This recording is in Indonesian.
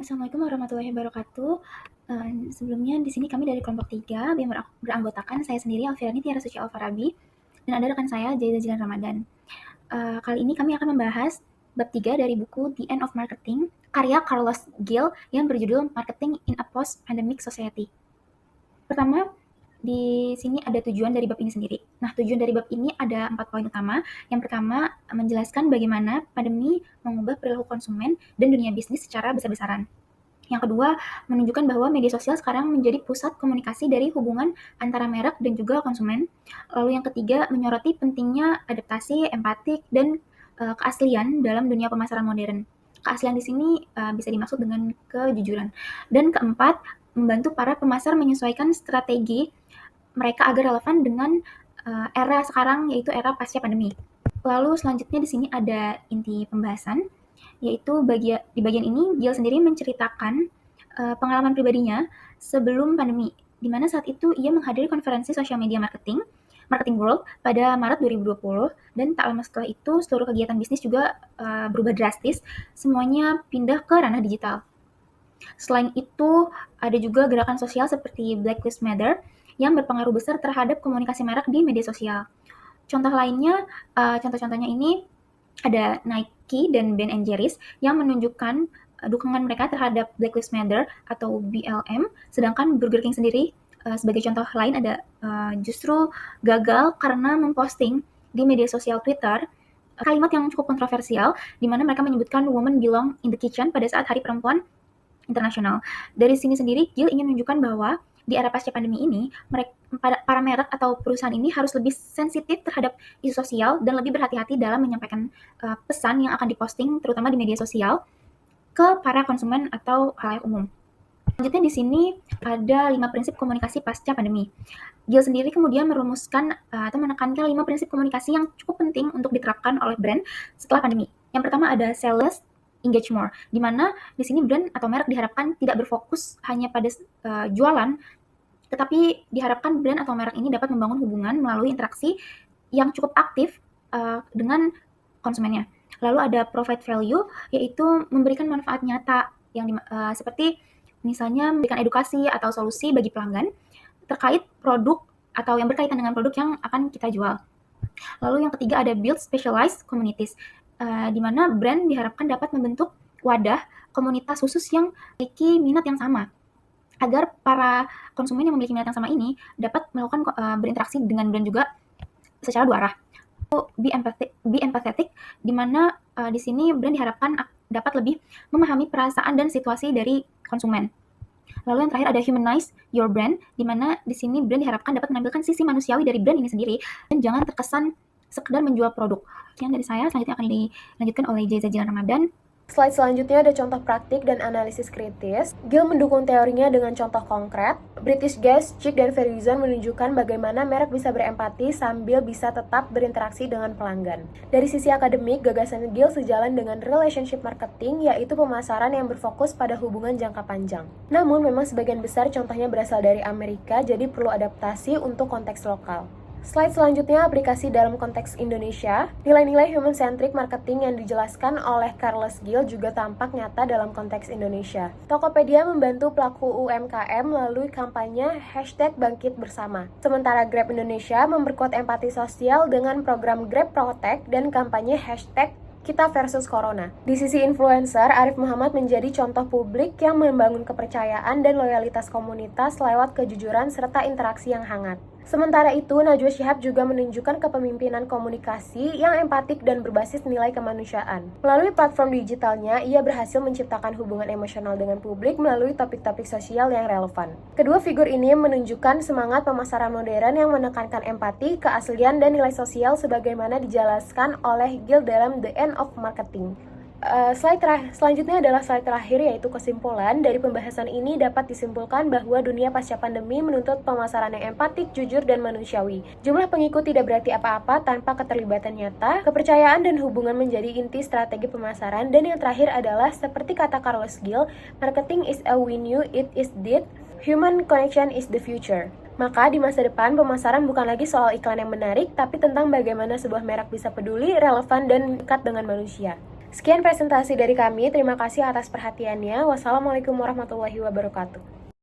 Assalamualaikum warahmatullahi wabarakatuh. Sebelumnya di sini kami dari kelompok 3 yang beranggotakan saya sendiri Alfiani Tiara Suci Alfarabi dan ada rekan saya Jaiza Jilan Ramadan. Kali ini kami akan membahas bab 3 dari buku The End of Marketing karya Carlos Gil yang berjudul Marketing in a Post-Pandemic Society. Pertama, di sini ada tujuan dari bab ini sendiri. Nah, tujuan dari bab ini ada 4 poin utama. Yang pertama, menjelaskan bagaimana pandemi mengubah perilaku konsumen dan dunia bisnis secara besar-besaran. Yang kedua, menunjukkan bahwa media sosial sekarang menjadi pusat komunikasi dari hubungan antara merek dan juga konsumen. Lalu yang ketiga, menyoroti pentingnya adaptasi, empatik, dan keaslian dalam dunia pemasaran modern. Keaslian di sini bisa dimaksud dengan kejujuran. Dan keempat, membantu para pemasar menyesuaikan strategi mereka agar relevan dengan era sekarang, yaitu era pasca pandemi. Lalu selanjutnya di sini ada inti pembahasan, yaitu di bagian ini Gil sendiri menceritakan pengalaman pribadinya sebelum pandemi, di mana saat itu ia menghadiri konferensi social media Marketing World pada Maret 2020, dan tak lama setelah itu seluruh kegiatan bisnis juga berubah drastis, semuanya pindah ke ranah digital. Selain itu, ada juga gerakan sosial seperti Black Lives Matter yang berpengaruh besar terhadap komunikasi merek di media sosial. Contoh-contohnya ini ada Nike dan Ben & Jerry's yang menunjukkan dukungan mereka terhadap Black Lives Matter atau BLM, sedangkan Burger King sendiri sebagai contoh lain ada justru gagal karena memposting di media sosial Twitter kalimat yang cukup kontroversial di mana mereka menyebutkan women belong in the kitchen pada saat Hari Perempuan Internasional. Dari sini sendiri, Gil ingin menunjukkan bahwa di era pasca pandemi ini, para merek atau perusahaan ini harus lebih sensitif terhadap isu sosial dan lebih berhati-hati dalam menyampaikan pesan yang akan diposting, terutama di media sosial, ke para konsumen atau khalayak umum. Selanjutnya di sini ada 5 prinsip komunikasi pasca pandemi. Gil sendiri kemudian merumuskan atau menekankan 5 prinsip komunikasi yang cukup penting untuk diterapkan oleh brand setelah pandemi. Yang pertama ada sell less, engage more, di mana di sini brand atau merek diharapkan tidak berfokus hanya pada jualan, tetapi diharapkan brand atau merek ini dapat membangun hubungan melalui interaksi yang cukup aktif dengan konsumennya. Lalu ada provide value, yaitu memberikan manfaat nyata yang seperti misalnya memberikan edukasi atau solusi bagi pelanggan terkait produk atau yang berkaitan dengan produk yang akan kita jual. Lalu yang ketiga ada build specialized communities, di mana brand diharapkan dapat membentuk wadah komunitas khusus yang memiliki minat yang sama, agar para konsumen yang memiliki minat yang sama ini dapat melakukan berinteraksi dengan brand juga secara dua arah. Be empathetic, di mana di sini brand diharapkan dapat lebih memahami perasaan dan situasi dari konsumen. Lalu yang terakhir ada humanize your brand, di mana di sini brand diharapkan dapat menampilkan sisi manusiawi dari brand ini sendiri dan jangan terkesan sekedar menjual produk. Sekian dari saya, selanjutnya akan dilanjutkan oleh Jaiza Jilan Ramadan. Slide selanjutnya ada contoh praktik dan analisis kritis. Gil mendukung teorinya dengan contoh konkret. British Gas, Chick, dan Verizon menunjukkan bagaimana merek bisa berempati sambil bisa tetap berinteraksi dengan pelanggan. Dari sisi akademik, gagasan Gil sejalan dengan relationship marketing, yaitu pemasaran yang berfokus pada hubungan jangka panjang. Namun, memang sebagian besar contohnya berasal dari Amerika, jadi perlu adaptasi untuk konteks lokal. Slide selanjutnya aplikasi dalam konteks Indonesia. Nilai-nilai human-centric marketing yang dijelaskan oleh Carlos Gil juga tampak nyata dalam konteks Indonesia. Tokopedia membantu pelaku UMKM melalui kampanye #BangkitBersama. Sementara Grab Indonesia memperkuat empati sosial dengan program Grab Protect dan kampanye #Kita versus Corona. Di sisi influencer, Arif Muhammad menjadi contoh publik yang membangun kepercayaan dan loyalitas komunitas lewat kejujuran serta interaksi yang hangat. Sementara itu, Najwa Shihab juga menunjukkan kepemimpinan komunikasi yang empatik dan berbasis nilai kemanusiaan. Melalui platform digitalnya, ia berhasil menciptakan hubungan emosional dengan publik melalui topik-topik sosial yang relevan. Kedua figur ini menunjukkan semangat pemasaran modern yang menekankan empati, keaslian, dan nilai sosial sebagaimana dijelaskan oleh Gil dalam The End of Marketing. Selanjutnya adalah slide terakhir, yaitu kesimpulan. Dari pembahasan ini dapat disimpulkan bahwa dunia pasca pandemi menuntut pemasaran yang empatik, jujur, dan manusiawi. Jumlah pengikut tidak berarti apa-apa tanpa keterlibatan nyata. Kepercayaan dan hubungan menjadi inti strategi pemasaran. Dan yang terakhir adalah seperti kata Carlos Gil, marketing is a venue, it is dead, human connection is the future. Maka di masa depan, pemasaran bukan lagi soal iklan yang menarik, tapi tentang bagaimana sebuah merek bisa peduli, relevan, dan dekat dengan manusia. Sekian presentasi dari kami, terima kasih atas perhatiannya. Wassalamualaikum warahmatullahi wabarakatuh.